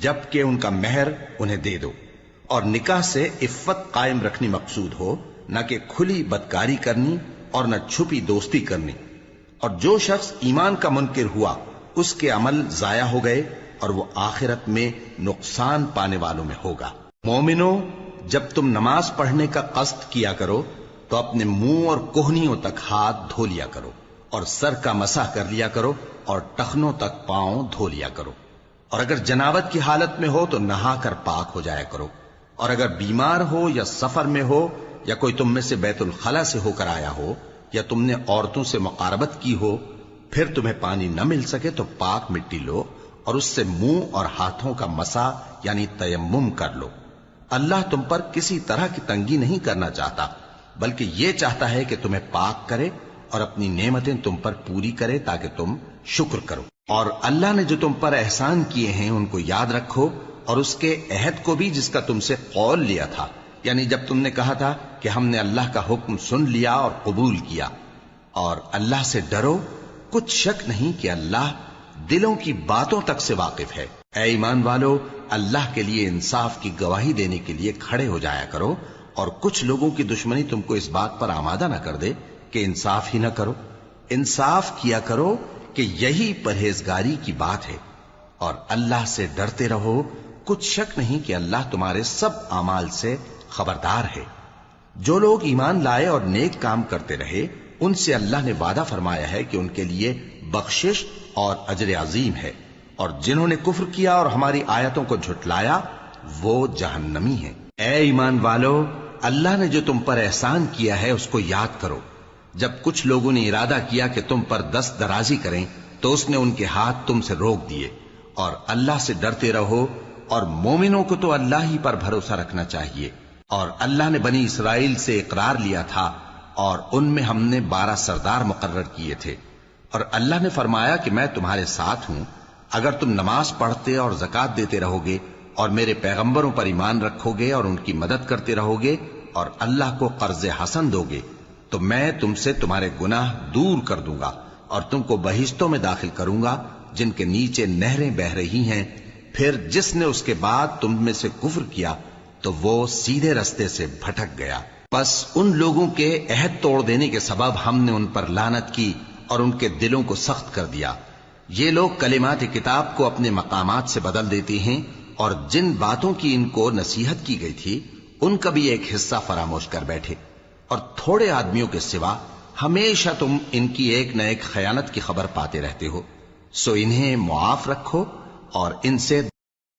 جبکہ ان کا مہر انہیں دے دو، اور نکاح سے عفت قائم رکھنی مقصود ہو، نہ کہ کھلی بدکاری کرنی اور نہ چھپی دوستی کرنی۔ اور جو شخص ایمان کا منکر ہوا اس کے عمل ضائع ہو گئے اور وہ آخرت میں نقصان پانے والوں میں ہوگا۔ مومنو، جب تم نماز پڑھنے کا قصد کیا کرو تو اپنے منہ اور کوہنیوں تک ہاتھ دھو لیا کرو، اور سر کا مسح کر لیا کرو، اور ٹخنوں تک پاؤں دھو لیا کرو، اور اگر جنابت کی حالت میں ہو تو نہا کر پاک ہو جایا کرو، اور اگر بیمار ہو یا سفر میں ہو یا کوئی تم میں سے بیت الخلا سے ہو کر آیا ہو یا تم نے عورتوں سے مقاربت کی ہو، پھر تمہیں پانی نہ مل سکے تو پاک مٹی لو اور اس سے منہ اور ہاتھوں کا مسح یعنی تیمم کر لو۔ اللہ تم پر کسی طرح کی تنگی نہیں کرنا چاہتا، بلکہ یہ چاہتا ہے کہ تمہیں پاک کرے اور اپنی نعمتیں تم پر پوری کرے تاکہ تم شکر کرو۔ اور اللہ نے جو تم پر احسان کیے ہیں ان کو یاد رکھو، اور اس کے عہد کو بھی جس کا تم سے قول لیا تھا، یعنی جب تم نے کہا تھا کہ ہم نے اللہ کا حکم سن لیا اور قبول کیا۔ اور اللہ سے ڈرو، کچھ شک نہیں کہ اللہ دلوں کی باتوں تک سے واقف ہے۔ اے ایمان والو، اللہ کے لیے انصاف کی گواہی دینے کے لیے کھڑے ہو جایا کرو، اور کچھ لوگوں کی دشمنی تم کو اس بات پر آمادہ نہ کر دے کہ انصاف ہی نہ کرو۔ انصاف کیا کرو کہ یہی پرہیزگاری کی بات ہے، اور اللہ سے ڈرتے رہو، کچھ شک نہیں کہ اللہ تمہارے سب اعمال سے خبردار ہے۔ جو لوگ ایمان لائے اور نیک کام کرتے رہے ان سے اللہ نے وعدہ فرمایا ہے کہ ان کے لیے بخشش اور اجر عظیم ہے، اور جنہوں نے کفر کیا اور ہماری آیتوں کو جھٹلایا وہ جہنمی ہیں۔ اے ایمان والو، اللہ نے جو تم پر احسان کیا ہے اس کو یاد کرو۔ جب کچھ لوگوں نے ارادہ کیا کہ تم پر دست درازی کریں تو اس نے ان کے ہاتھ تم سے روک دیے، اور اللہ سے ڈرتے رہو، اور مومنوں کو تو اللہ ہی پر بھروسہ رکھنا چاہیے۔ اور اللہ نے بنی اسرائیل سے اقرار لیا تھا اور ان میں ہم نے 12 سردار مقرر کیے تھے، اور اللہ نے فرمایا کہ میں تمہارے ساتھ ہوں اگر تم نماز پڑھتے اور زکوٰۃ دیتے رہو گے اور میرے پیغمبروں پر ایمان رکھو گے اور ان کی مدد کرتے رہو گے اور اللہ کو قرض حسن دو گے تو میں تم سے تمہارے گناہ دور کر دوں گا اور تم کو بہشتوں میں داخل کروں گا جن کے نیچے نہریں بہ رہی ہیں۔ پھر جس نے اس کے بعد تم میں سے کفر کیا تو وہ سیدھے رستے سے بھٹک گیا۔ پس ان لوگوں کے عہد توڑ دینے کے سبب ہم نے ان پر لعنت کی اور ان کے دلوں کو سخت کر دیا۔ یہ لوگ کلمات کتاب کو اپنے مقامات سے بدل دیتے ہیں، اور جن باتوں کی ان کو نصیحت کی گئی تھی ان کا بھی ایک حصہ فراموش کر بیٹھے، اور تھوڑے آدمیوں کے سوا ہمیشہ تم ان کی ایک نہ ایک خیانت کی خبر پاتے رہتے ہو، سو انہیں معاف رکھو اور ان سے